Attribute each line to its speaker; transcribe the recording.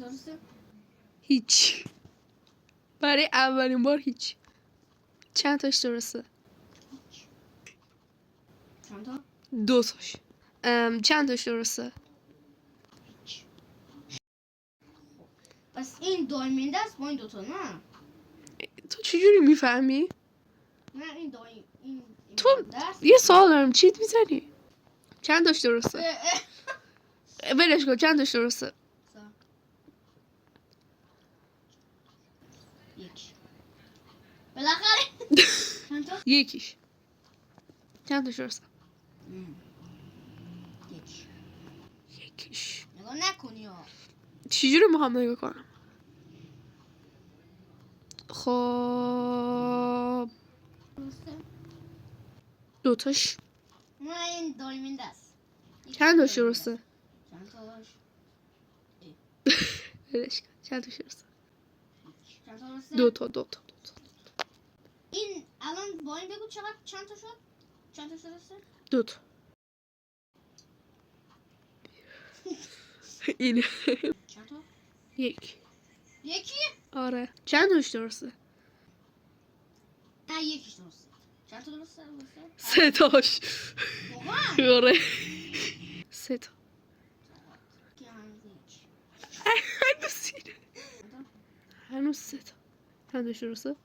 Speaker 1: درسته؟
Speaker 2: هیچ. برای اولین بار هیچ. چند تاش درسته؟
Speaker 1: چند تا؟
Speaker 2: 2 تاش. چند تاش درسته؟
Speaker 1: پس این دایمنده است با این دوتا نه؟
Speaker 2: تو چجوری میفهمی؟
Speaker 1: نه این این
Speaker 2: تو
Speaker 1: دست.
Speaker 2: یه سوال دارم، چیت میزنی؟ چند تاش درسته؟ ولش کن، چند تاش درسته؟
Speaker 1: یک. بالاخره چند تا؟
Speaker 2: یکیش. چند تاش درسته؟
Speaker 1: یک.
Speaker 2: یکیش.
Speaker 1: نگاه نکنی ها.
Speaker 2: چجوری میخوام نگاه کنم؟ خب
Speaker 1: درسته؟
Speaker 2: 2 تاش.
Speaker 1: نه این دایمنده است.
Speaker 2: چند تاش درسته؟
Speaker 1: چند تاش؟
Speaker 2: ولش کن، چند تاش درسته؟
Speaker 1: چند تا درسته؟
Speaker 2: 2 تا.
Speaker 1: این الان با این بگو چند تا شد؟ چند تا درسته؟
Speaker 2: 2 تا. اینه.
Speaker 1: چند تا؟
Speaker 2: یکی. آره. چند تاش درسته؟
Speaker 1: نه یکیش درسته. چند تا درسته؟
Speaker 2: 3 تاش.
Speaker 1: واقعا؟
Speaker 2: آره. 3 تا. هنوز 3 تا. چند تاش درسته؟